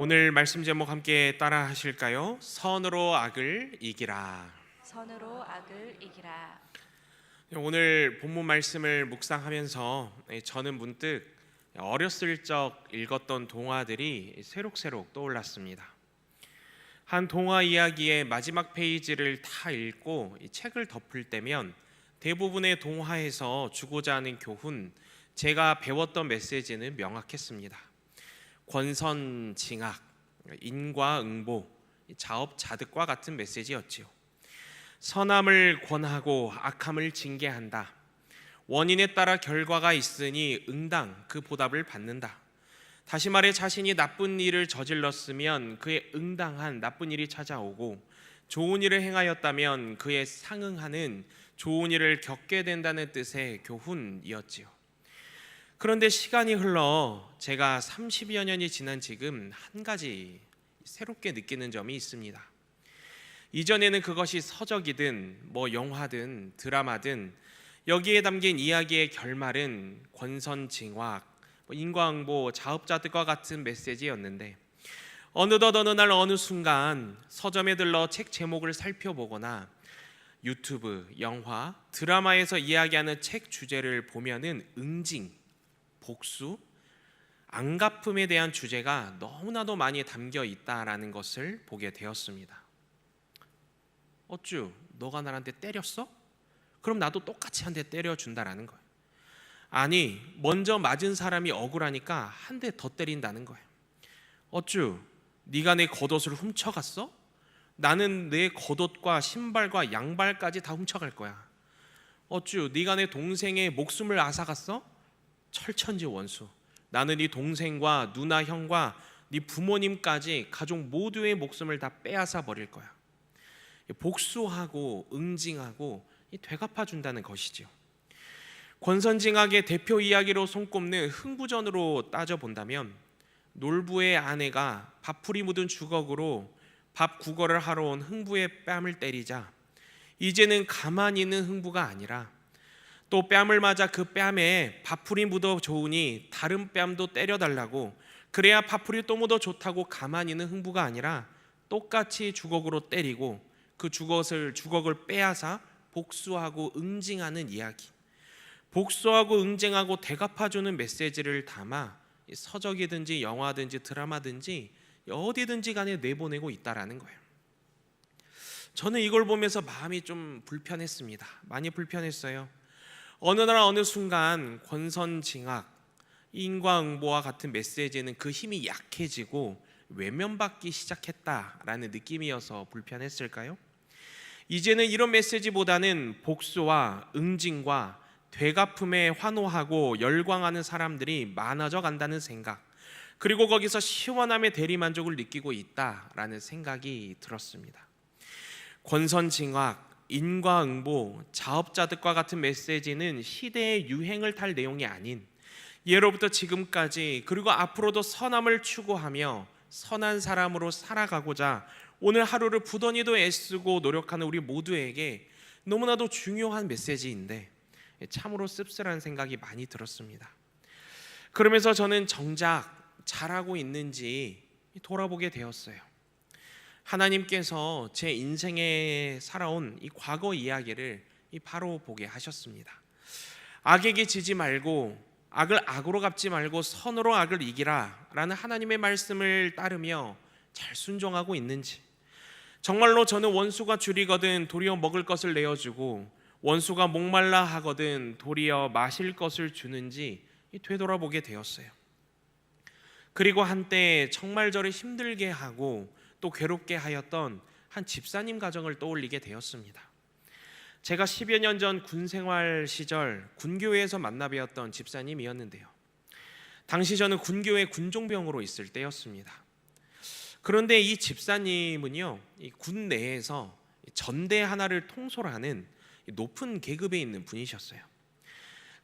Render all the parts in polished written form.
오늘 말씀 제목 함께 따라 하실까요? 선으로 악을 이기라. 선으로 악을 이기라. 오늘 본문 말씀을 묵상하면서 저는 문득 어렸을 적 읽었던 동화들이 새록새록 떠올랐습니다. 한 동화 이야기의 마지막 페이지를 다 읽고 이 책을 덮을 때면 대부분의 동화에서 주고자 하는 교훈, 제가 배웠던 메시지는 명확했습니다. 권선징악, 인과응보, 자업자득과 같은 메시지였지요. 선함을 권하고 악함을 징계한다. 원인에 따라 결과가 있으니 응당 그 보답을 받는다. 다시 말해 자신이 나쁜 일을 저질렀으면 그에 응당한 나쁜 일이 찾아오고, 좋은 일을 행하였다면 그에 상응하는 좋은 일을 겪게 된다는 뜻의 교훈이었지요. 그런데 시간이 흘러 제가 30여 년이 지난 지금 한 가지 새롭게 느끼는 점이 있습니다. 이전에는 그것이 서적이든 영화든 드라마든 여기에 담긴 이야기의 결말은 권선징악, 인과응보, 자업자득과 같은 메시지였는데, 어느덧 어느 날 어느 순간 서점에 들러 책 제목을 살펴보거나 유튜브, 영화, 드라마에서 이야기하는 책 주제를 보면은 응징, 복수, 안갚음에 대한 주제가 너무나도 많이 담겨 있다라는 것을 보게 되었습니다. 어쭈, 너가 나한테 때렸어? 그럼 나도 똑같이 한 대 때려준다라는 거예요. 아니, 먼저 맞은 사람이 억울하니까 한 대 더 때린다는 거예요. 어쭈, 네가 내 겉옷을 훔쳐갔어? 나는 내 겉옷과 신발과 양발까지 다 훔쳐갈 거야. 어쭈, 네가 내 동생의 목숨을 앗아갔어? 철천지 원수. 나는 네 동생과 누나, 형과 네 부모님까지 가족 모두의 목숨을 다 빼앗아 버릴 거야. 복수하고 응징하고 되갚아 준다는 것이지요. 권선징악의 대표 이야기로 손꼽는 흥부전으로 따져본다면, 놀부의 아내가 밥풀이 묻은 주걱으로 밥 구걸을 하러 온 흥부의 뺨을 때리자 이제는 가만히 있는 흥부가 아니라 또 뺨을 맞아 그 뺨에 밥풀이 묻어 좋으니 다른 뺨도 때려달라고, 그래야 밥풀이 또 묻어 좋다고 가만히 있는 흥부가 아니라 똑같이 주걱으로 때리고 그 주걱을 빼앗아 복수하고 응징하는 이야기, 복수하고 응징하고 대갚아주는 메시지를 담아 서적이든지 영화든지 드라마든지 어디든지 간에 내보내고 있다라는 거예요. 저는 이걸 보면서 마음이 좀 불편했습니다. 많이 불편했어요. 어느 날 어느 순간 권선징악, 인과응보와 같은 메시지는 그 힘이 약해지고 외면받기 시작했다라는 느낌이어서 불편했을까요? 이제는 이런 메시지보다는 복수와 응징과 되갚음에 환호하고 열광하는 사람들이 많아져 간다는 생각, 그리고 거기서 시원함의 대리만족을 느끼고 있다라는 생각이 들었습니다. 권선징악, 인과응보, 자업자득과 같은 메시지는 시대의 유행을 탈 내용이 아닌, 예로부터 지금까지 그리고 앞으로도 선함을 추구하며 선한 사람으로 살아가고자 오늘 하루를 부단히도 애쓰고 노력하는 우리 모두에게 너무나도 중요한 메시지인데 참으로 씁쓸한 생각이 많이 들었습니다. 그러면서 저는 정작 잘하고 있는지 돌아보게 되었어요. 하나님께서 제 인생에 살아온 이 과거 이야기를 바로 보게 하셨습니다. 악에게 지지 말고 악을 악으로 갚지 말고 선으로 악을 이기라 라는 하나님의 말씀을 따르며 잘 순종하고 있는지, 정말로 저는 원수가 줄이거든 도리어 먹을 것을 내어주고 원수가 목말라 하거든 도리어 마실 것을 주는지 되돌아보게 되었어요. 그리고 한때 정말 저를 힘들게 하고 또 괴롭게 하였던 한 집사님 가정을 떠올리게 되었습니다. 제가 10여 년 전 군생활 시절 군교회에서 만나 뵈었던 집사님이었는데요. 당시 저는 군교회 군종병으로 있을 때였습니다. 그런데 이 집사님은요, 이 군 내에서 전대 하나를 통솔하는 높은 계급에 있는 분이셨어요.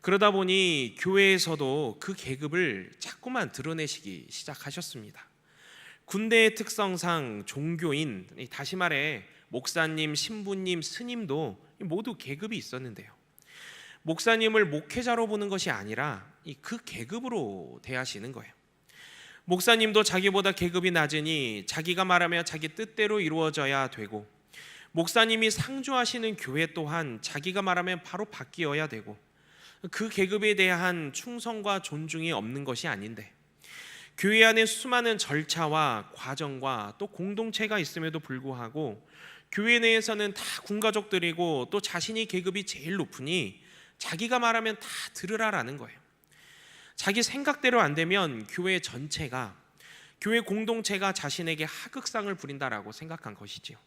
그러다 보니 교회에서도 그 계급을 자꾸만 드러내시기 시작하셨습니다. 군대의 특성상 종교인, 다시 말해 목사님, 신부님, 스님도 모두 계급이 있었는데요. 목사님을 목회자로 보는 것이 아니라 그 계급으로 대하시는 거예요. 목사님도 자기보다 계급이 낮으니 자기가 말하면 자기 뜻대로 이루어져야 되고, 목사님이 상주하시는 교회 또한 자기가 말하면 바로 바뀌어야 되고, 그 계급에 대한 충성과 존중이 없는 것이 아닌데, 교회 안에 수많은 절차와 과정과 또 공동체가 있음에도 불구하고 교회 내에서는 다 군가족들이고 또 자신이 계급이 제일 높으니 자기가 말하면 다 들으라라는 거예요. 자기 생각대로 안 되면 교회 전체가, 교회 공동체가 자신에게 하극상을 부린다라고 생각한 것이지요.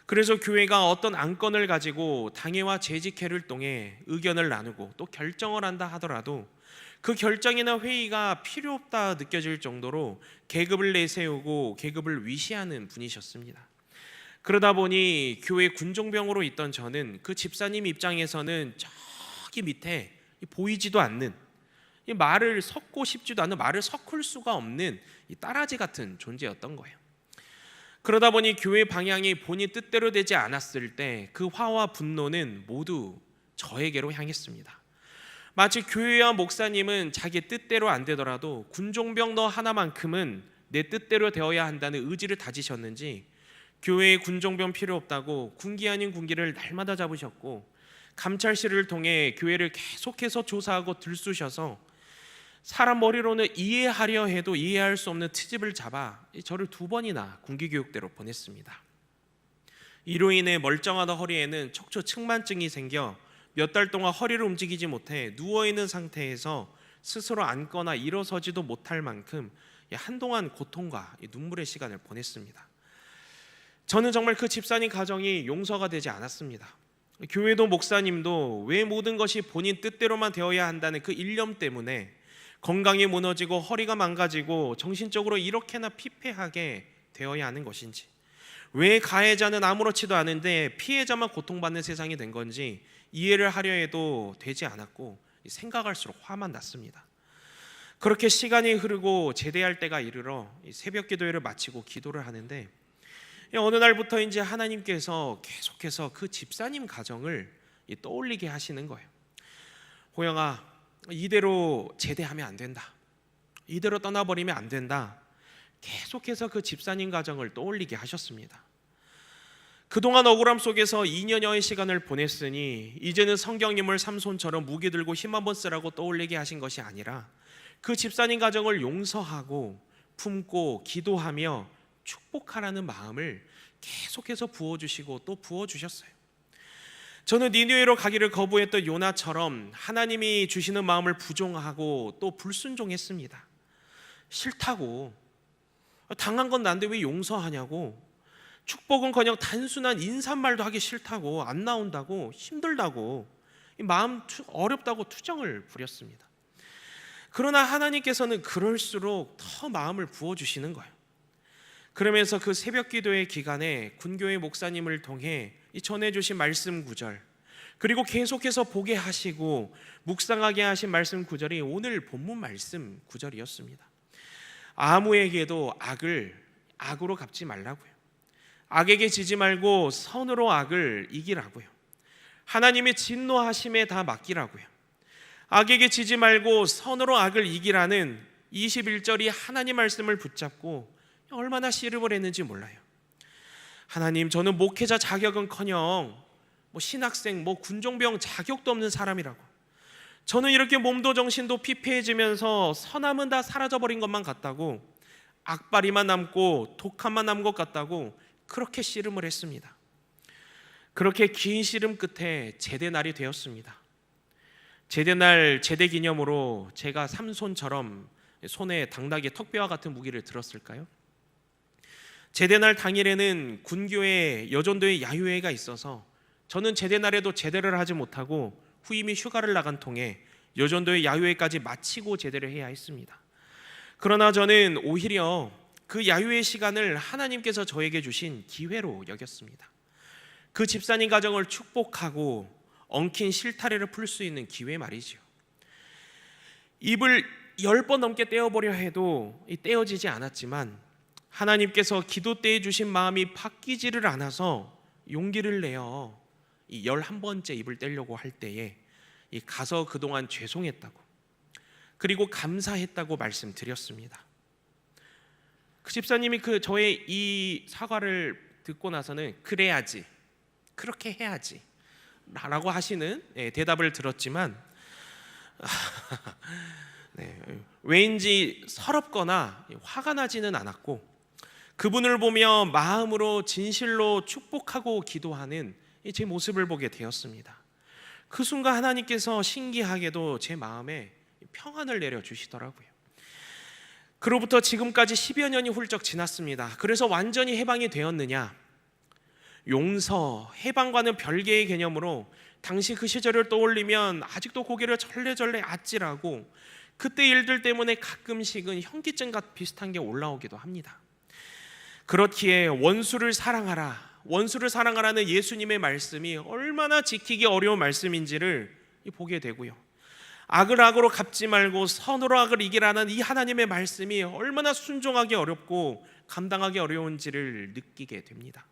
그래서 교회가 어떤 안건을 가지고 당회와 재직회를 통해 의견을 나누고 또 결정을 한다 하더라도 그 결정이나 회의가 필요 없다 느껴질 정도로 계급을 내세우고 계급을 위시하는 분이셨습니다. 그러다 보니 교회 군종병으로 있던 저는 그 집사님 입장에서는 저기 밑에 보이지도 않는, 이 말을 섞고 싶지도 않은, 말을 섞을 수가 없는 이 따라지 같은 존재였던 거예요. 그러다 보니 교회 방향이 본인 뜻대로 되지 않았을 때 그 화와 분노는 모두 저에게로 향했습니다. 마치 교회와 목사님은 자기 뜻대로 안 되더라도 군종병 너 하나만큼은 내 뜻대로 되어야 한다는 의지를 다지셨는지 교회에 군종병 필요 없다고 군기 아닌 군기를 날마다 잡으셨고, 감찰실을 통해 교회를 계속해서 조사하고 들쑤셔서 사람 머리로는 이해하려 해도 이해할 수 없는 트집을 잡아 저를 2번이나 군기교육대로 보냈습니다. 이로 인해 멀쩡하던 허리에는 척추 측만증이 생겨 몇 달 동안 허리를 움직이지 못해 누워있는 상태에서 스스로 앉거나 일어서지도 못할 만큼 한동안 고통과 눈물의 시간을 보냈습니다. 저는 정말 그 집사님 가정이 용서가 되지 않았습니다. 교회도 목사님도 왜 모든 것이 본인 뜻대로만 되어야 한다는 그 일념 때문에 건강이 무너지고 허리가 망가지고 정신적으로 이렇게나 피폐하게 되어야 하는 것인지, 왜 가해자는 아무렇지도 않은데 피해자만 고통받는 세상이 된 건지 이해를 하려 해도 되지 않았고 생각할수록 화만 났습니다. 그렇게 시간이 흐르고 제대할 때가 이르러 새벽 기도회를 마치고 기도를 하는데, 어느 날부터인지 하나님께서 계속해서 그 집사님 가정을 떠올리게 하시는 거예요. 호영아, 이대로 제대하면 안 된다, 이대로 떠나버리면 안 된다. 계속해서 그 집사님 가정을 떠올리게 하셨습니다. 그동안 억울함 속에서 2년여의 시간을 보냈으니 이제는 성경님을 삼손처럼 무기 들고 힘 한번 쓰라고 떠올리게 하신 것이 아니라 그 집사님 가정을 용서하고 품고 기도하며 축복하라는 마음을 계속해서 부어주시고 또 부어주셨어요. 저는 니느웨로 가기를 거부했던 요나처럼 하나님이 주시는 마음을 부정하고 또 불순종했습니다. 싫다고, 당한 건 난데 왜 용서하냐고, 축복은커녕 단순한 인사말도 하기 싫다고, 안 나온다고, 힘들다고, 마음 어렵다고 투정을 부렸습니다. 그러나 하나님께서는 그럴수록 더 마음을 부어주시는 거예요. 그러면서 그 새벽 기도의 기간에 군교회 목사님을 통해 전해주신 말씀 구절, 그리고 계속해서 보게 하시고 묵상하게 하신 말씀 구절이 오늘 본문 말씀 구절이었습니다. 아무에게도 악을 악으로 갚지 말라고요. 악에게 지지 말고 선으로 악을 이기라고요. 하나님의 진노하심에 다 맡기라고요. 악에게 지지 말고 선으로 악을 이기라는 21절이 하나님 말씀을 붙잡고 얼마나 씨름을 했는지 몰라요. 하나님, 저는 목회자 자격은커녕 신학생, 군종병 자격도 없는 사람이라고, 저는 이렇게 몸도 정신도 피폐해지면서 선함은 다 사라져버린 것만 같다고, 악바리만 남고 독함만 남은 것 같다고 그렇게 씨름을 했습니다. 그렇게 긴 씨름 끝에 제대 날이 되었습니다. 제대날 제대 기념으로 제가 삼손처럼 손에 당나귀 턱뼈와 같은 무기를 들었을까요? 제대날 당일에는 군교회 여전도의 야유회가 있어서 저는 제대날에도 제대를 하지 못하고 후임이 휴가를 나간 통에 여전도의 야유회까지 마치고 제대를 해야 했습니다. 그러나 저는 오히려 그 야유회 시간을 하나님께서 저에게 주신 기회로 여겼습니다. 그 집사님 가정을 축복하고 엉킨 실타래를 풀 수 있는 기회 말이죠. 입을 10번 넘게 떼어보려 해도 떼어지지 않았지만 하나님께서 기도 때에 주신 마음이 바뀌지를 않아서 용기를 내어 이 11번째 입을 떼려고 할 때에 가서 그동안 죄송했다고, 그리고 감사했다고 말씀드렸습니다. 그 집사님이 저의 이 사과를 듣고 나서는 그래야지, 그렇게 해야지 라고 하시는 대답을 들었지만 왠지 서럽거나 화가 나지는 않았고, 그분을 보며 마음으로 진실로 축복하고 기도하는 제 모습을 보게 되었습니다. 그 순간 하나님께서 신기하게도 제 마음에 평안을 내려주시더라고요. 그로부터 지금까지 10여 년이 훌쩍 지났습니다. 그래서 완전히 해방이 되었느냐? 용서, 해방과는 별개의 개념으로 당시 그 시절을 떠올리면 아직도 고개를 절레절레 아찔하고, 그때 일들 때문에 가끔씩은 현기증 같 비슷한 게 올라오기도 합니다. 그렇기에 원수를 사랑하라는 예수님의 말씀이 얼마나 지키기 어려운 말씀인지를 보게 되고요, 악을 악으로 갚지 말고 선으로 악을 이기라는 이 하나님의 말씀이 얼마나 순종하기 어렵고 감당하기 어려운지를 느끼게 됩니다.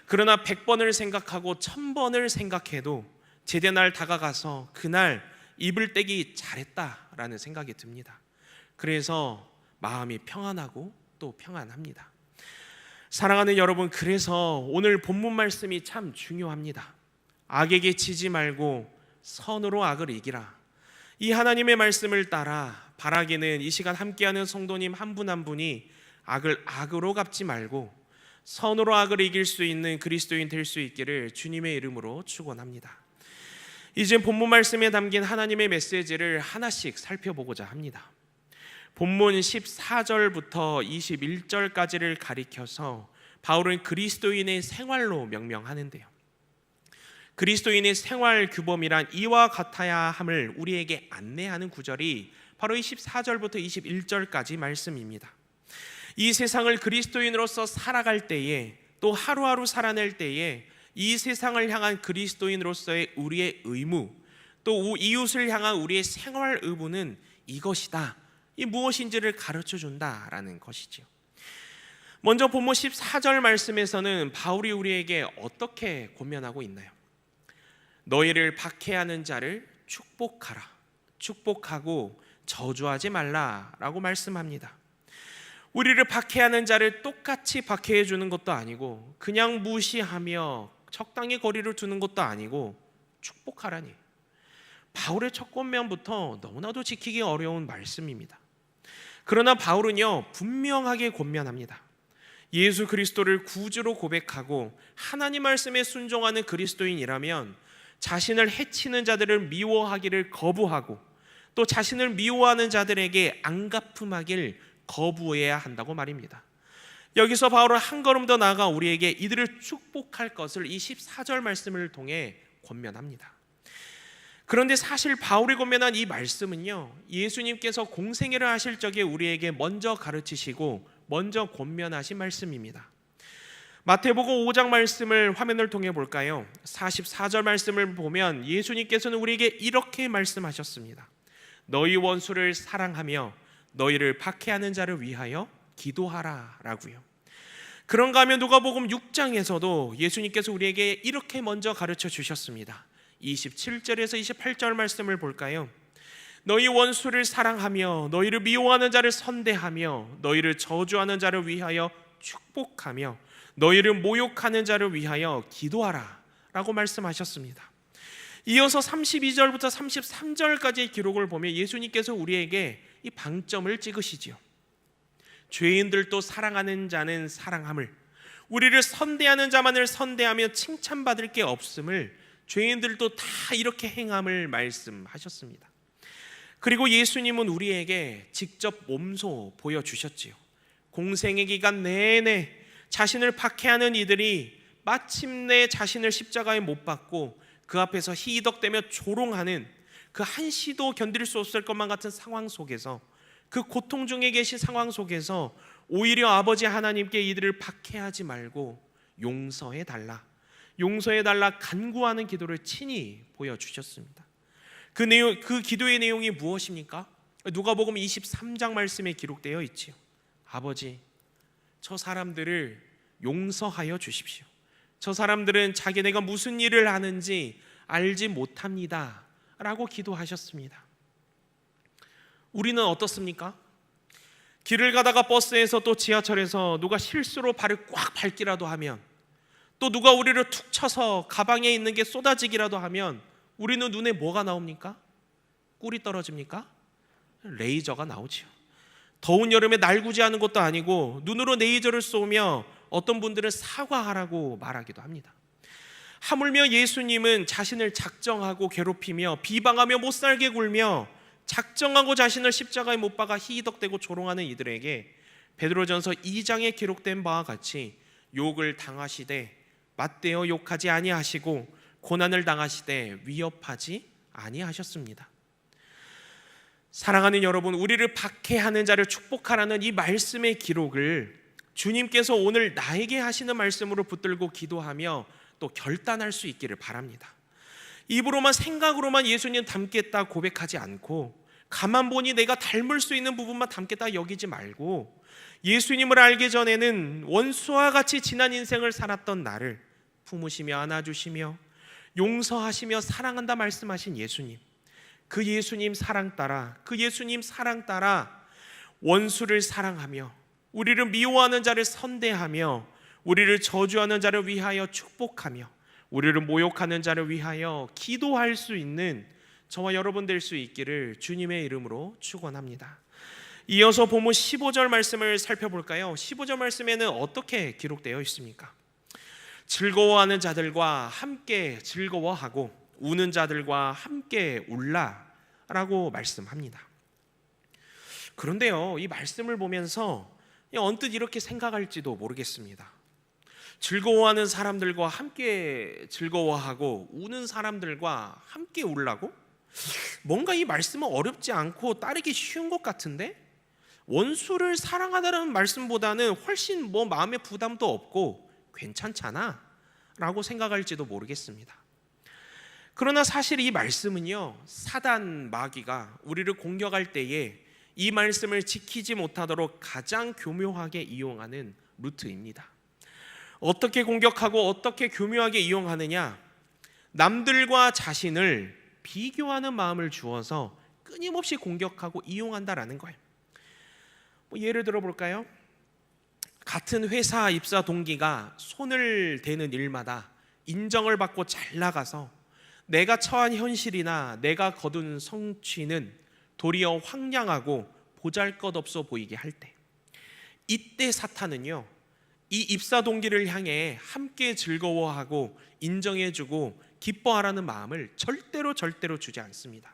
그러나 100번을 생각하고 1000번을 생각해도 제대날 다가가서 그날 입을 떼기 잘했다라는 생각이 듭니다. 그래서 마음이 평안하고 또 평안합니다. 사랑하는 여러분, 그래서 오늘 본문 말씀이 참 중요합니다. 악에게 지지 말고 선으로 악을 이기라. 이 하나님의 말씀을 따라 바라기는 이 시간 함께하는 성도님 한 분 한 분이 악을 악으로 갚지 말고 선으로 악을 이길 수 있는 그리스도인 될 수 있기를 주님의 이름으로 축원합니다. 이제 본문 말씀에 담긴 하나님의 메시지를 하나씩 살펴보고자 합니다. 본문 14절부터 21절까지를 가리켜서 바울은 그리스도인의 생활로 명명하는데요, 그리스도인의 생활 규범이란 이와 같아야 함을 우리에게 안내하는 구절이 바로 이 14절부터 21절까지 말씀입니다. 이 세상을 그리스도인으로서 살아갈 때에, 또 하루하루 살아낼 때에 이 세상을 향한 그리스도인으로서의 우리의 의무, 또 이웃을 향한 우리의 생활 의무는 이것이다, 이 무엇인지를 가르쳐 준다라는 것이죠. 먼저 본문 14절 말씀에서는 바울이 우리에게 어떻게 권면하고 있나요? 너희를 박해하는 자를 축복하라, 축복하고 저주하지 말라라고 말씀합니다. 우리를 박해하는 자를 똑같이 박해해 주는 것도 아니고, 그냥 무시하며 적당히 거리를 두는 것도 아니고 축복하라니, 바울의 첫 권면부터 너무나도 지키기 어려운 말씀입니다. 그러나 바울은요, 분명하게 권면합니다. 예수 그리스도를 구주로 고백하고 하나님 말씀에 순종하는 그리스도인이라면 자신을 해치는 자들을 미워하기를 거부하고, 또 자신을 미워하는 자들에게 안갚음하길 거부해야 한다고 말입니다. 여기서 바울은 한 걸음 더 나아가 우리에게 이들을 축복할 것을 이 14절 말씀을 통해 권면합니다. 그런데 사실 바울이 권면한 이 말씀은요, 예수님께서 공생애를 하실 적에 우리에게 먼저 가르치시고 먼저 권면하신 말씀입니다. 마태복음 5장 말씀을 화면을 통해 볼까요? 44절 말씀을 보면 예수님께서는 우리에게 이렇게 말씀하셨습니다. 너희 원수를 사랑하며 너희를 박해하는 자를 위하여 기도하라 라고요. 그런가 하면 누가복음 6장에서도 예수님께서 우리에게 이렇게 먼저 가르쳐 주셨습니다. 27절에서 28절 말씀을 볼까요? 너희 원수를 사랑하며 너희를 미워하는 자를 선대하며 너희를 저주하는 자를 위하여 축복하며 너희를 모욕하는 자를 위하여 기도하라 라고 말씀하셨습니다. 이어서 32절부터 33절까지의 기록을 보면 예수님께서 우리에게 이 방점을 찍으시지요. 죄인들도 사랑하는 자는 사랑함을, 우리를 선대하는 자만을 선대하며 칭찬받을 게 없음을, 죄인들도 다 이렇게 행함을 말씀하셨습니다. 그리고 예수님은 우리에게 직접 몸소 보여주셨지요. 공생의 기간 내내 자신을 박해하는 이들이 마침내 자신을 십자가에 못 박고 그 앞에서 희덕대며 조롱하는 그 한시도 견딜 수 없을 것만 같은 상황 속에서, 그 고통 중에 계신 상황 속에서 오히려 아버지 하나님께 이들을 박해하지 말고 용서해 달라 간구하는 기도를 친히 보여주셨습니다. 그 기도의 내용이 무엇입니까? 누가복음 23장 말씀에 기록되어 있지요. 아버지, 저 사람들을 용서하여 주십시오. 저 사람들은 자기네가 무슨 일을 하는지 알지 못합니다 라고 기도하셨습니다. 우리는 어떻습니까? 길을 가다가 버스에서 또 지하철에서 누가 실수로 발을 꽉 밟기라도 하면, 또 누가 우리를 툭 쳐서 가방에 있는 게 쏟아지기라도 하면 우리는 눈에 뭐가 나옵니까? 꿀이 떨어집니까? 레이저가 나오지요. 더운 여름에 날구지하는 것도 아니고 눈으로 레이저를 쏘며 어떤 분들은 사과하라고 말하기도 합니다. 하물며 예수님은 자신을 작정하고 괴롭히며 비방하며 못살게 굴며 작정하고 자신을 십자가에 못 박아 희덕대고 조롱하는 이들에게 베드로전서 2장에 기록된 바와 같이 욕을 당하시되 맞대어 욕하지 아니하시고 고난을 당하시되 위협하지 아니하셨습니다. 사랑하는 여러분, 우리를 박해하는 자를 축복하라는 이 말씀의 기록을 주님께서 오늘 나에게 하시는 말씀으로 붙들고 기도하며 또 결단할 수 있기를 바랍니다. 입으로만 생각으로만 예수님 닮겠다 고백하지 않고, 가만 보니 내가 닮을 수 있는 부분만 닮겠다 여기지 말고, 예수님을 알기 전에는 원수와 같이 지난 인생을 살았던 나를 품으시며 안아주시며 용서하시며 사랑한다 말씀하신 예수님, 그 예수님 사랑 따라 원수를 사랑하며 우리를 미워하는 자를 선대하며 우리를 저주하는 자를 위하여 축복하며 우리를 모욕하는 자를 위하여 기도할 수 있는 저와 여러분 될 수 있기를 주님의 이름으로 축원합니다. 이어서 본문 15절 말씀을 살펴볼까요? 15절 말씀에는 어떻게 기록되어 있습니까? 즐거워하는 자들과 함께 즐거워하고 우는 자들과 함께 울라라고 말씀합니다. 그런데요, 이 말씀을 보면서 언뜻 이렇게 생각할지도 모르겠습니다. 즐거워하는 사람들과 함께 즐거워하고 우는 사람들과 함께 울라고? 뭔가 이 말씀은 어렵지 않고 따르기 쉬운 것 같은데, 원수를 사랑하다는 말씀보다는 훨씬 마음의 부담도 없고 괜찮잖아 라고 생각할지도 모르겠습니다. 그러나 사실 이 말씀은요, 사단 마귀가 우리를 공격할 때에 이 말씀을 지키지 못하도록 가장 교묘하게 이용하는 루트입니다. 어떻게 공격하고 어떻게 교묘하게 이용하느냐? 남들과 자신을 비교하는 마음을 주어서 끊임없이 공격하고 이용한다라는 거예요. 예를 들어 볼까요? 같은 회사 입사 동기가 손을 대는 일마다 인정을 받고 잘 나가서 내가 처한 현실이나 내가 거둔 성취는 도리어 황량하고 보잘것없어 보이게 할 때, 이때 사탄은요, 이 입사 동기를 향해 함께 즐거워하고 인정해주고 기뻐하라는 마음을 절대로 주지 않습니다.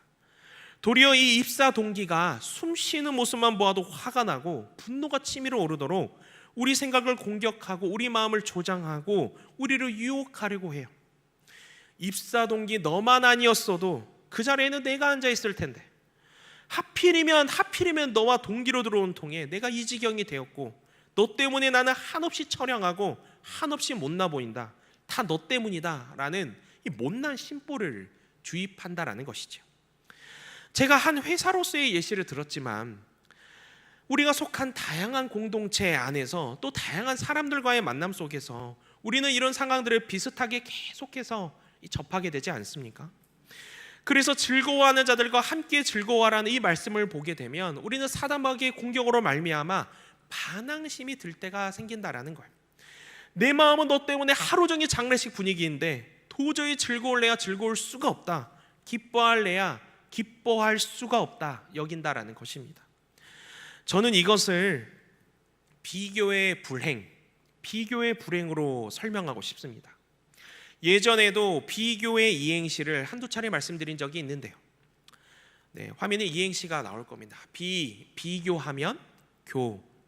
도리어 이 입사 동기가 숨 쉬는 모습만 보아도 화가 나고 분노가 치밀어 오르도록 우리 생각을 공격하고 우리 마음을 조장하고 우리를 유혹하려고 해요. 입사 동기 너만 아니었어도 그 자리에는 내가 앉아 있을 텐데, 하필이면 너와 동기로 들어온 통에 내가 이 지경이 되었고, 너 때문에 나는 한없이 처량하고 한없이 못나 보인다, 다 너 때문이다 라는 이 못난 심보를 주입한다라는 것이죠. 제가 한 회사로서의 예시를 들었지만, 우리가 속한 다양한 공동체 안에서 또 다양한 사람들과의 만남 속에서 우리는 이런 상황들을 비슷하게 계속해서 접하게 되지 않습니까? 그래서 즐거워하는 자들과 함께 즐거워하라는 이 말씀을 보게 되면 우리는 사단 마귀의 공격으로 말미암아 반항심이 들 때가 생긴다라는 거예요. 내 마음은 너 때문에 하루 종일 장례식 분위기인데 도저히 즐거울래야 즐거울 수가 없다, 기뻐할래야 기뻐할 수가 없다 여긴다라는 것입니다. 저는 이것을 비교의 불행으로 설명하고 싶습니다. 예전에도 비교의 이행시를 한두 차례 말씀드린 적이 있는데요. 화면에 이행시가 나올 겁니다. 비교하면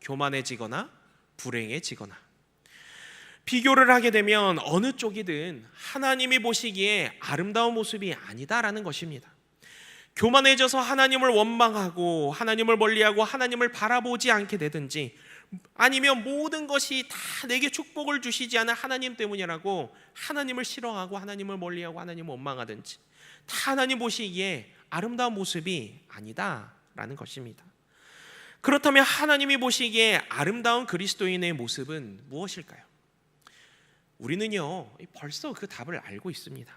교만해지거나 불행해지거나. 비교를 하게 되면 어느 쪽이든 하나님이 보시기에 아름다운 모습이 아니다라는 것입니다. 교만해져서 하나님을 원망하고 하나님을 멀리하고 하나님을 바라보지 않게 되든지, 아니면 모든 것이 다 내게 축복을 주시지 않은 하나님 때문이라고 하나님을 싫어하고 하나님을 멀리하고 하나님을 원망하든지, 다 하나님 보시기에 아름다운 모습이 아니다라는 것입니다. 그렇다면 하나님이 보시기에 아름다운 그리스도인의 모습은 무엇일까요? 우리는요, 벌써 그 답을 알고 있습니다.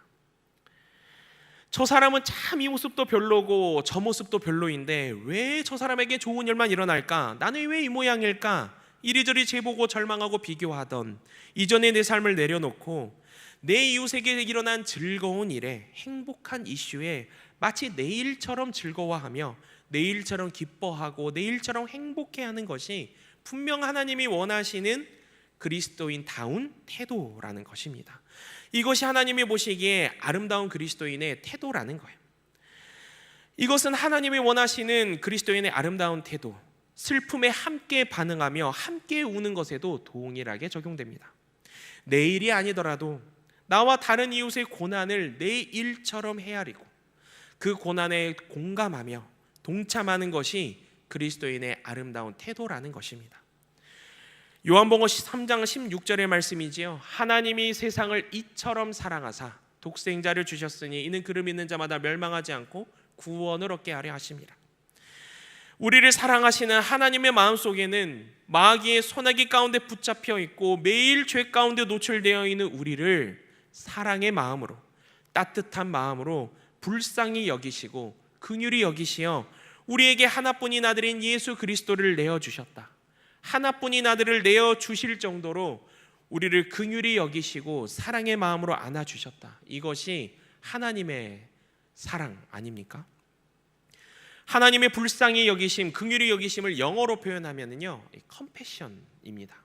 저 사람은 참 이 모습도 별로고 저 모습도 별로인데 왜 저 사람에게 좋은 일만 일어날까? 나는 왜 이 모양일까? 이리저리 재보고 절망하고 비교하던 이전의 내 삶을 내려놓고 내 이웃에게 일어난 즐거운 일에, 행복한 이슈에 마치 내일처럼 즐거워하며 내일처럼 기뻐하고 내일처럼 행복해하는 것이 분명 하나님이 원하시는 그리스도인다운 태도라는 것입니다. 이것이 하나님이 보시기에 아름다운 그리스도인의 태도라는 거예요. 이것은 하나님이 원하시는 그리스도인의 아름다운 태도, 슬픔에 함께 반응하며 함께 우는 것에도 동일하게 적용됩니다. 내 일이 아니더라도 나와 다른 이웃의 고난을 내 일처럼 헤아리고 그 고난에 공감하며 동참하는 것이 그리스도인의 아름다운 태도라는 것입니다. 요한복음 3장 16절의 말씀이지요. 하나님이 세상을 이처럼 사랑하사 독생자를 주셨으니 이는 그를 믿는 자마다 멸망하지 않고 구원을 얻게 하려 하심이라. 우리를 사랑하시는 하나님의 마음속에는 마귀의 소나기 가운데 붙잡혀 있고 매일 죄 가운데 노출되어 있는 우리를 사랑의 마음으로, 따뜻한 마음으로 불쌍히 여기시고 긍휼히 여기시어 우리에게 하나뿐인 아들인 예수 그리스도를 내어주셨다. 하나뿐인 아들을 내어주실 정도로 우리를 긍휼히 여기시고 사랑의 마음으로 안아주셨다. 이것이 하나님의 사랑 아닙니까? 하나님의 불쌍히 여기심, 긍휼히 여기심을 영어로 표현하면요, 컴패션입니다.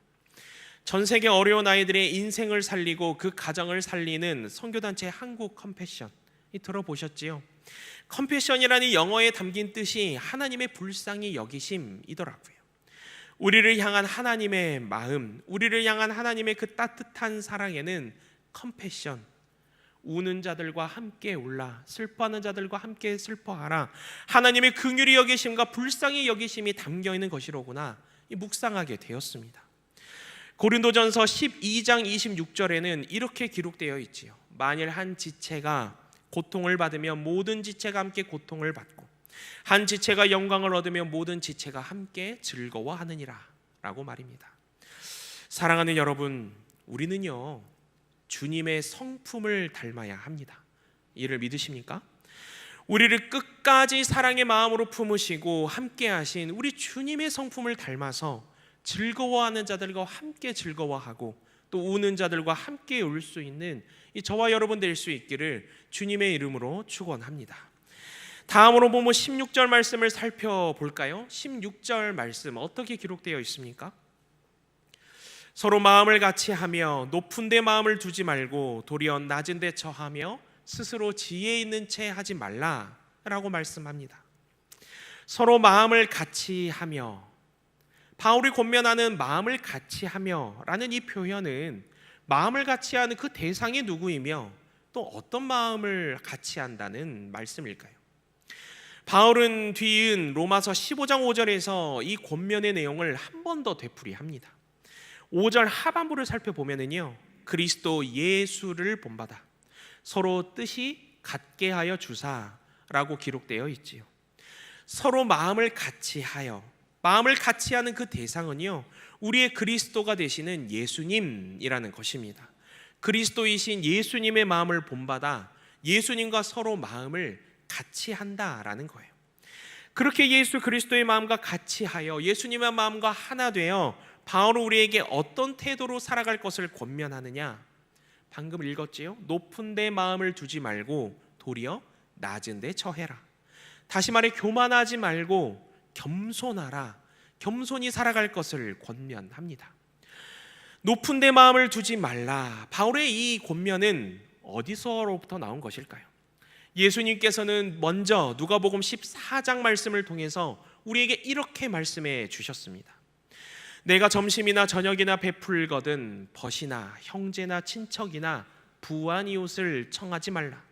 전 세계 어려운 아이들의 인생을 살리고 그 가정을 살리는 선교단체 한국 컴패션, 들어보셨지요? 컴패션이라는 영어에 담긴 뜻이 하나님의 불쌍히 여기심이더라고요. 우리를 향한 하나님의 마음, 우리를 향한 하나님의 그 따뜻한 사랑에는 컴패션, 우는 자들과 함께 울라, 슬퍼하는 자들과 함께 슬퍼하라, 하나님의 긍휼히 여기심과 불쌍히 여기심이 담겨있는 것이로구나 묵상하게 되었습니다. 고린도전서 12장 26절에는 이렇게 기록되어 있지요. 만일 한 지체가 고통을 받으면 모든 지체가 함께 고통을 받고 한 지체가 영광을 얻으면 모든 지체가 함께 즐거워하느니라 라고 말입니다. 사랑하는 여러분, 우리는요 주님의 성품을 닮아야 합니다. 이를 믿으십니까? 우리를 끝까지 사랑의 마음으로 품으시고 함께 하신 우리 주님의 성품을 닮아서 즐거워하는 자들과 함께 즐거워하고 또 우는 자들과 함께 울 수 있는 이 저와 여러분 될 수 있기를 주님의 이름으로 축원합니다. 다음으로 보면 16절 말씀을 살펴볼까요? 16절 말씀 어떻게 기록되어 있습니까? 서로 마음을 같이 하며 높은 데 마음을 두지 말고 도리어 낮은 데 처하며 스스로 지혜 있는 채 하지 말라라고 말씀합니다. 서로 마음을 같이 하며, 바울이 권면하는 마음을 같이 하며라는 이 표현은 마음을 같이 하는 그 대상이 누구이며 또 어떤 마음을 같이 한다는 말씀일까요? 바울은 뒤은 로마서 15장 5절에서 이 권면의 내용을 한 번 더 되풀이합니다. 5절 하반부를 살펴보면은요, 그리스도 예수를 본받아 서로 뜻이 같게 하여 주사라고 기록되어 있지요. 서로 마음을 같이 하여, 마음을 같이 하는 그 대상은요, 우리의 그리스도가 되시는 예수님이라는 것입니다. 그리스도이신 예수님의 마음을 본받아 예수님과 서로 마음을 같이 한다라는 거예요. 그렇게 예수 그리스도의 마음과 같이 하여 예수님의 마음과 하나 되어 바울은 우리에게 어떤 태도로 살아갈 것을 권면하느냐? 방금 읽었지요? 높은 데 마음을 두지 말고 도리어 낮은 데 처해라. 다시 말해 교만하지 말고 겸손하라. 겸손히 살아갈 것을 권면합니다. 높은 데 마음을 두지 말라. 바울의 이 권면은 어디서로부터 나온 것일까요? 예수님께서는 먼저 누가복음 14장 말씀을 통해서 우리에게 이렇게 말씀해 주셨습니다. 내가 점심이나 저녁이나 베풀거든 벗이나 형제나 친척이나 부한 이웃을 청하지 말라.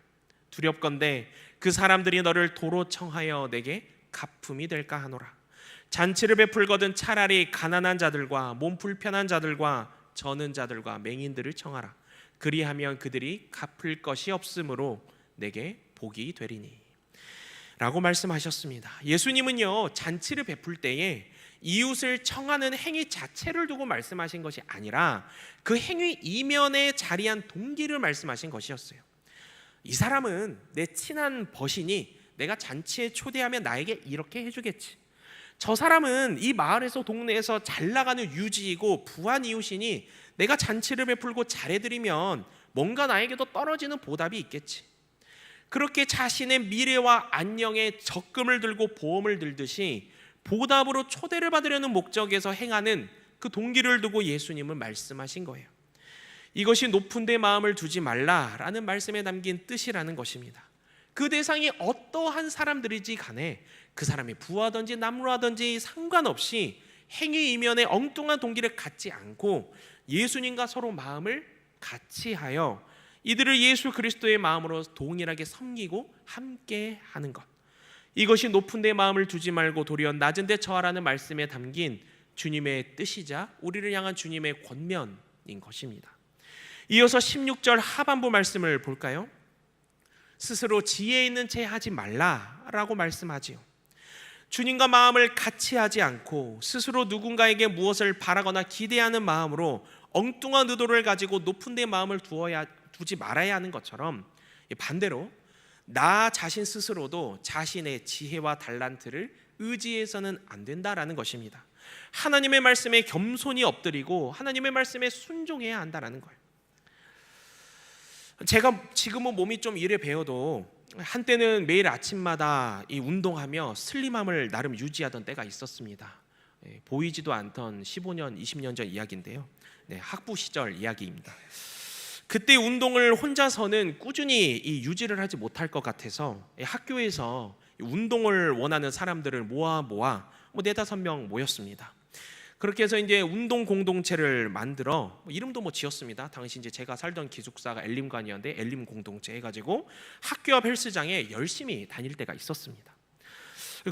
두렵건대 그 사람들이 너를 도로 청하여 내게 가품이 될까 하노라. 잔치를 베풀거든 차라리 가난한 자들과 몸 불편한 자들과 저는 자들과 맹인들을 청하라. 그리하면 그들이 갚을 것이 없으므로 내게 복이 되리니 라고 말씀하셨습니다. 예수님은요 잔치를 베풀 때에 이웃을 청하는 행위 자체를 두고 말씀하신 것이 아니라 그 행위 이면에 자리한 동기를 말씀하신 것이었어요. 이 사람은 내 친한 벗이니 내가 잔치에 초대하면 나에게 이렇게 해주겠지. 저 사람은 이 마을에서 동네에서 잘 나가는 유지이고 부한 이웃이니 내가 잔치를 베풀고 잘해드리면 뭔가 나에게도 떨어지는 보답이 있겠지. 그렇게 자신의 미래와 안녕에 적금을 들고 보험을 들듯이 보답으로 초대를 받으려는 목적에서 행하는 그 동기를 두고 예수님은 말씀하신 거예요. 이것이 높은 데 마음을 두지 말라라는 말씀에 담긴 뜻이라는 것입니다. 그 대상이 어떠한 사람들이지 간에 그 사람이 부하든지 남루하든지 상관없이 행위 이면에 엉뚱한 동기를 갖지 않고 예수님과 서로 마음을 같이 하여 이들을 예수 그리스도의 마음으로 동일하게 섬기고 함께 하는 것, 이것이 높은 데 마음을 두지 말고 도리어 낮은 데 처하라는 말씀에 담긴 주님의 뜻이자 우리를 향한 주님의 권면인 것입니다. 이어서 16절 하반부 말씀을 볼까요? 스스로 지혜 있는 채 하지 말라라고 말씀하지요. 주님과 마음을 같이 하지 않고 스스로 누군가에게 무엇을 바라거나 기대하는 마음으로 엉뚱한 의도를 가지고 높은 데 마음을 두지 말아야 하는 것처럼, 반대로 나 자신 스스로도 자신의 지혜와 달란트를 의지해서는 안 된다라는 것입니다. 하나님의 말씀에 겸손히 엎드리고 하나님의 말씀에 순종해야 한다라는 거예요. 제가 지금은 몸이 좀 이래 배워도 한때는 매일 아침마다 이 운동하며 슬림함을 나름 유지하던 때가 있었습니다. 보이지도 않던 15년, 20년 전 이야기인데요. 학부 시절 이야기입니다. 그때 운동을 혼자서는 꾸준히 유지를 하지 못할 것 같아서 학교에서 운동을 원하는 사람들을 모아 4-5명 모였습니다. 그렇게 해서 이제 운동 공동체를 만들어 이름도 지었습니다. 당시 이제 제가 살던 기숙사가 엘림관이었는데 엘림 공동체 해가지고 학교 앞 헬스장에 열심히 다닐 때가 있었습니다.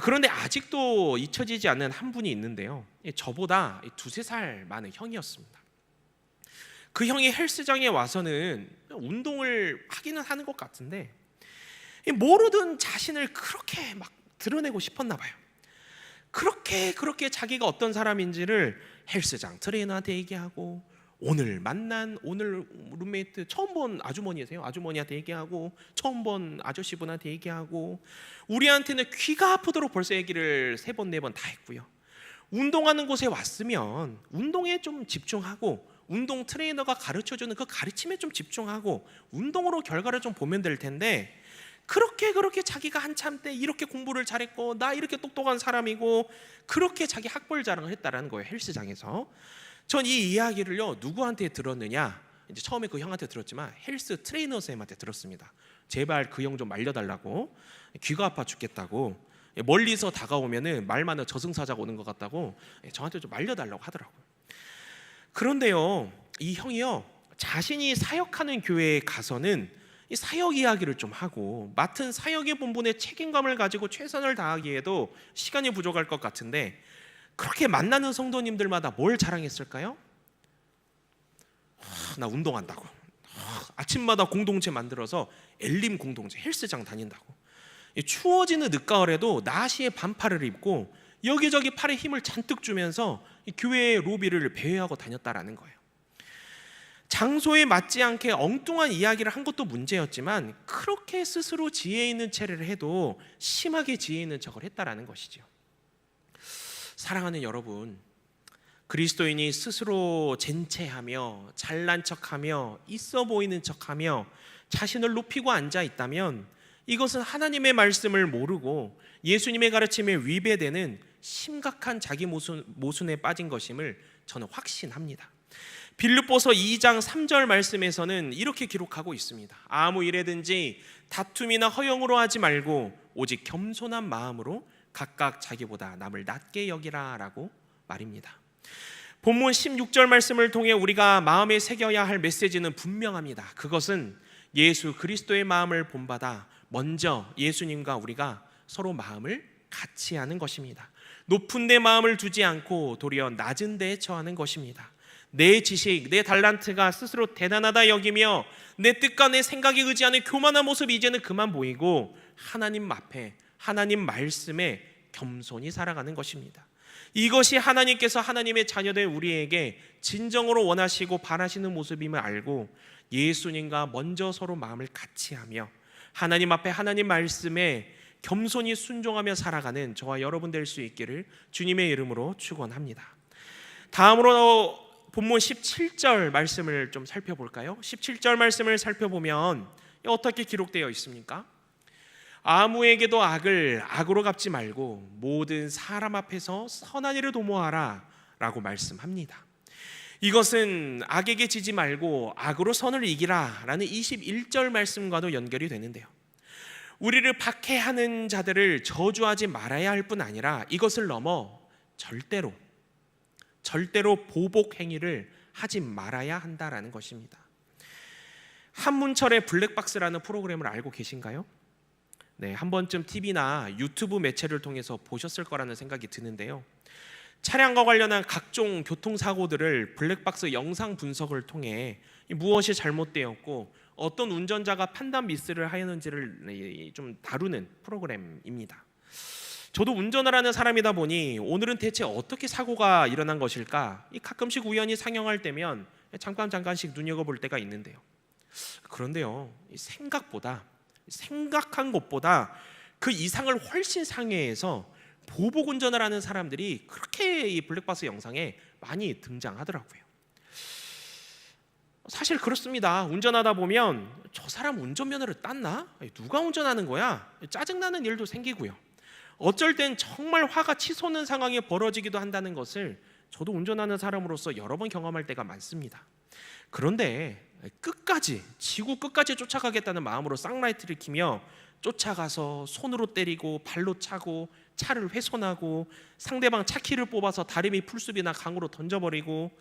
그런데 아직도 잊혀지지 않는 한 분이 있는데요. 저보다 2-3살 많은 형이었습니다. 그 형이 헬스장에 와서는 운동을 하기는 하는 것 같은데 모르든 자신을 그렇게 막 드러내고 싶었나 봐요. 그렇게 자기가 어떤 사람인지를 헬스장 트레이너한테 얘기하고, 오늘 룸메이트 처음 본 아주머니세요? 아주머니한테 얘기하고, 처음 본 아저씨분한테 얘기하고, 우리한테는 귀가 아프도록 벌써 얘기를 3번 4번 다 했고요. 운동하는 곳에 왔으면 운동에 좀 집중하고 운동 트레이너가 가르쳐주는 그 가르침에 좀 집중하고 운동으로 결과를 좀 보면 될 텐데, 그렇게 자기가 한참 때 이렇게 공부를 잘했고 나 이렇게 똑똑한 사람이고 그렇게 자기 학벌 자랑을 했다라는 거예요. 헬스장에서. 전 이 이야기를요 누구한테 들었느냐, 이제 처음에 그 형한테 들었지만 헬스 트레이너 쌤한테 들었습니다. 제발 그 형 좀 말려달라고, 귀가 아파 죽겠다고, 멀리서 다가오면은 말 많은 저승사자가 오는 것 같다고 저한테 좀 말려달라고 하더라고요. 그런데요, 이 형이요 자신이 사역하는 교회에 가서는 이 사역 이야기를 좀 하고 맡은 사역의 본분에 책임감을 가지고 최선을 다하기에도 시간이 부족할 것 같은데, 그렇게 만나는 성도님들마다 뭘 자랑했을까요? 나 운동한다고, 아침마다 공동체 만들어서 엘림 공동체 헬스장 다닌다고, 추워지는 늦가을에도 나시에 반팔을 입고 여기저기 팔에 힘을 잔뜩 주면서 교회의 로비를 배회하고 다녔다라는 거예요. 장소에 맞지 않게 엉뚱한 이야기를 한 것도 문제였지만 그렇게 스스로 지혜 있는 체를 해도 심하게 지혜 있는 척을 했다라는 것이죠. 사랑하는 여러분, 그리스도인이 스스로 젠체하며 잘난 척하며 있어 보이는 척하며 자신을 높이고 앉아 있다면 이것은 하나님의 말씀을 모르고 예수님의 가르침에 위배되는 심각한 자기 모순에 빠진 것임을 저는 확신합니다. 빌립보서 2장 3절 말씀에서는 이렇게 기록하고 있습니다. 아무 일에든지 다툼이나 허영으로 하지 말고 오직 겸손한 마음으로 각각 자기보다 남을 낮게 여기라 라고 말입니다. 본문 16절 말씀을 통해 우리가 마음에 새겨야 할 메시지는 분명합니다. 그것은 예수 그리스도의 마음을 본받아 먼저 예수님과 우리가 서로 마음을 같이 하는 것입니다. 높은 데 마음을 두지 않고 도리어 낮은 데에 처하는 것입니다. 내 지식, 내 달란트가 스스로 대단하다 여기며 내 뜻과 내 생각에 의지하는 교만한 모습이 이제는 그만 보이고 하나님 앞에, 하나님 말씀에 겸손히 살아가는 것입니다. 이것이 하나님께서 하나님의 자녀된 우리에게 진정으로 원하시고 바라시는 모습임을 알고 예수님과 먼저 서로 마음을 같이 하며 하나님 앞에 하나님 말씀에 겸손히 순종하며 살아가는 저와 여러분 될 수 있기를 주님의 이름으로 축원합니다. 다음으로 본문 17절 말씀을 좀 살펴볼까요? 17절 말씀을 살펴보면 어떻게 기록되어 있습니까? 아무에게도 악을 악으로 갚지 말고 모든 사람 앞에서 선한 일을 도모하라 라고 말씀합니다. 이것은 악에게 지지 말고 악으로 선을 이기라 라는 21절 말씀과도 연결이 되는데요, 우리를 박해하는 자들을 저주하지 말아야 할 뿐 아니라 이것을 넘어 절대로 보복 행위를 하지 말아야 한다라는 것입니다. 한문철의 블랙박스라는 프로그램을 알고 계신가요? 네, 한 번쯤 TV나 유튜브 매체를 통해서 보셨을 거라는 생각이 드는데요, 차량과 관련한 각종 교통사고들을 블랙박스 영상 분석을 통해 무엇이 잘못되었고 어떤 운전자가 판단 미스를 하였는지를 좀 다루는 프로그램입니다. 저도 운전을 하는 사람이다 보니 오늘은 대체 어떻게 사고가 일어난 것일까 가끔씩 우연히 상영할 때면 잠깐씩 눈여겨볼 때가 있는데요, 그런데요, 생각한 것보다 그 이상을 훨씬 상회해서 보복 운전을 하는 사람들이 그렇게 이 블랙박스 영상에 많이 등장하더라고요. 사실 그렇습니다. 운전하다 보면 저 사람 운전면허를 땄나? 누가 운전하는 거야? 짜증나는 일도 생기고요, 어쩔 땐 정말 화가 치솟는 상황이 벌어지기도 한다는 것을 저도 운전하는 사람으로서 여러 번 경험할 때가 많습니다. 그런데 지구 끝까지 쫓아가겠다는 마음으로 쌍라이트를 켜며 쫓아가서 손으로 때리고 발로 차고 차를 훼손하고 상대방 차키를 뽑아서 다리미 풀숲이나 강으로 던져버리고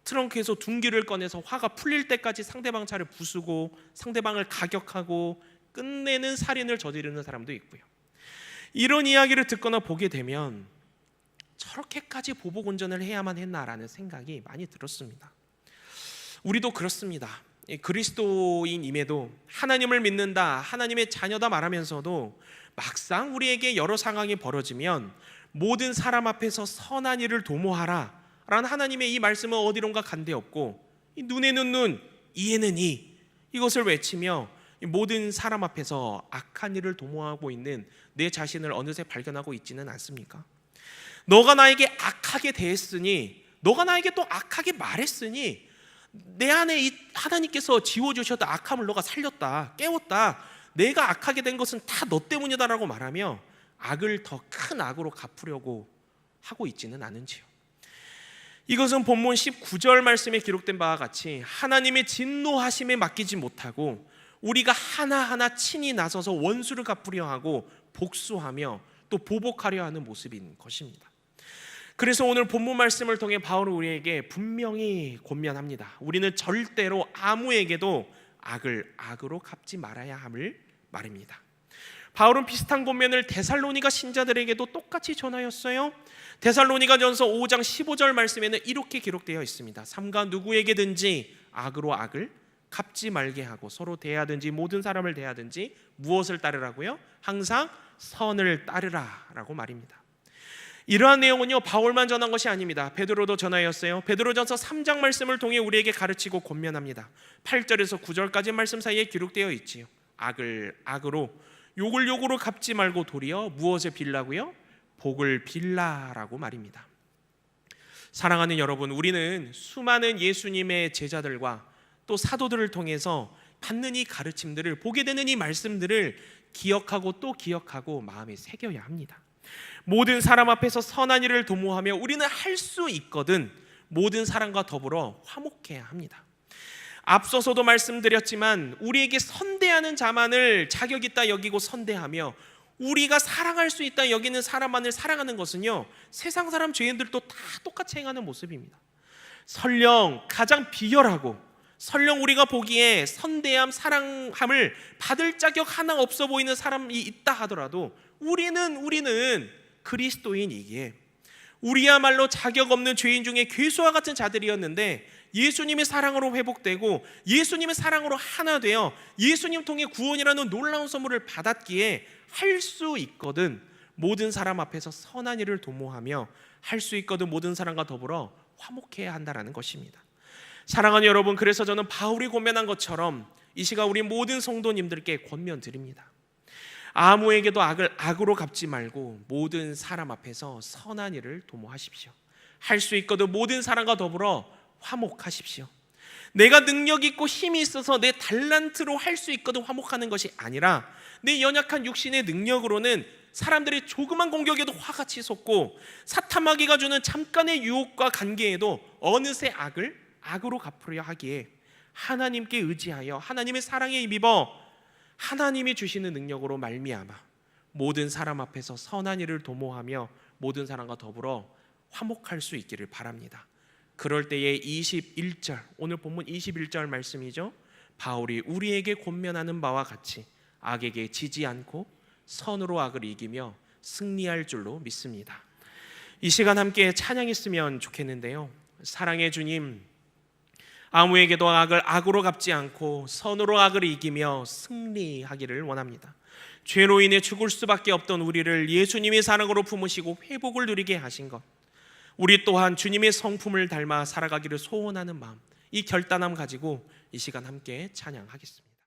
트렁크에서 둔기를 꺼내서 화가 풀릴 때까지 상대방 차를 부수고 상대방을 가격하고 끝내는 살인을 저지르는 사람도 있고요, 이런 이야기를 듣거나 보게 되면 저렇게까지 보복 운전을 해야만 했나라는 생각이 많이 들었습니다. 우리도 그렇습니다. 그리스도인임에도 하나님을 믿는다, 하나님의 자녀다 말하면서도 막상 우리에게 여러 상황이 벌어지면 모든 사람 앞에서 선한 일을 도모하라 라는 하나님의 이 말씀은 어디론가 간데없고 눈에는 눈, 이에는 이, 이것을 외치며 모든 사람 앞에서 악한 일을 도모하고 있는 내 자신을 어느새 발견하고 있지는 않습니까? 너가 나에게 악하게 대했으니, 너가 나에게 또 악하게 말했으니 내 안에 이 하나님께서 지워주셨던 악함을 너가 살렸다, 깨웠다, 내가 악하게 된 것은 다 너 때문이다라고 말하며 악을 더 큰 악으로 갚으려고 하고 있지는 않은지요. 이것은 본문 19절 말씀에 기록된 바와 같이 하나님의 진노하심에 맡기지 못하고 우리가 하나하나 친히 나서서 원수를 갚으려 하고 복수하며 또 보복하려 하는 모습인 것입니다. 그래서 오늘 본문 말씀을 통해 바울은 우리에게 분명히 권면합니다. 우리는 절대로 아무에게도 악을 악으로 갚지 말아야 함을 말입니다. 바울은 비슷한 권면을 데살로니가 신자들에게도 똑같이 전하였어요. 데살로니가전서 5장 15절 말씀에는 이렇게 기록되어 있습니다. 삼가 누구에게든지 악으로 악을 갚지 말게 하고 서로 대하든지 모든 사람을 대하든지 무엇을 따르라고요? 항상 선을 따르라 라고 말입니다. 이러한 내용은요, 바울만 전한 것이 아닙니다. 베드로도 전하였어요. 베드로전서 3장 말씀을 통해 우리에게 가르치고 권면합니다. 8절에서 9절까지 말씀 사이에 기록되어 있지요. 악을 악으로, 욕을 욕으로 갚지 말고 도리어 무엇을 빌라고요? 복을 빌라라고 말입니다. 사랑하는 여러분, 우리는 수많은 예수님의 제자들과 또 사도들을 통해서 받는 이 가르침들을, 보게 되는 이 말씀들을 기억하고 또 기억하고 마음에 새겨야 합니다. 모든 사람 앞에서 선한 일을 도모하며 우리는 할 수 있거든 모든 사람과 더불어 화목해야 합니다. 앞서서도 말씀드렸지만 우리에게 선대하는 자만을 자격 있다 여기고 선대하며 우리가 사랑할 수 있다 여기는 사람만을 사랑하는 것은요, 세상 사람 죄인들도 다 똑같이 행하는 모습입니다. 설령 가장 비열하고 설령 우리가 보기에 선대함, 사랑함을 받을 자격 하나 없어 보이는 사람이 있다 하더라도 우리는 그리스도인이기에 우리야말로 자격 없는 죄인 중에 괴수와 같은 자들이었는데 예수님의 사랑으로 회복되고 예수님의 사랑으로 하나 되어 예수님 통해 구원이라는 놀라운 선물을 받았기에 할 수 있거든 모든 사람 앞에서 선한 일을 도모하며 할 수 있거든 모든 사람과 더불어 화목해야 한다는 것입니다. 사랑하는 여러분, 그래서 저는 바울이 권면한 것처럼 이 시간 우리 모든 성도님들께 권면드립니다. 아무에게도 악을 악으로 갚지 말고 모든 사람 앞에서 선한 일을 도모하십시오. 할 수 있거든 모든 사람과 더불어 화목하십시오. 내가 능력 있고 힘이 있어서 내 달란트로 할 수 있거든 화목하는 것이 아니라 내 연약한 육신의 능력으로는 사람들이 조그만 공격에도 화가 치솟고 사탐마귀가 주는 잠깐의 유혹과 관계에도 어느새 악을 악으로 갚으려 하기에 하나님께 의지하여 하나님의 사랑에 힘입어 하나님이 주시는 능력으로 말미암아 모든 사람 앞에서 선한 일을 도모하며 모든 사람과 더불어 화목할 수 있기를 바랍니다. 그럴 때에 21절, 오늘 본문 21절 말씀이죠. 바울이 우리에게 권면하는 바와 같이 악에게 지지 않고 선으로 악을 이기며 승리할 줄로 믿습니다. 이 시간 함께 찬양했으면 좋겠는데요. 사랑의 주님, 아무에게도 악을 악으로 갚지 않고 선으로 악을 이기며 승리하기를 원합니다. 죄로 인해 죽을 수밖에 없던 우리를 예수님의 사랑으로 품으시고 회복을 누리게 하신 것, 우리 또한 주님의 성품을 닮아 살아가기를 소원하는 마음, 이 결단함 가지고 이 시간 함께 찬양하겠습니다.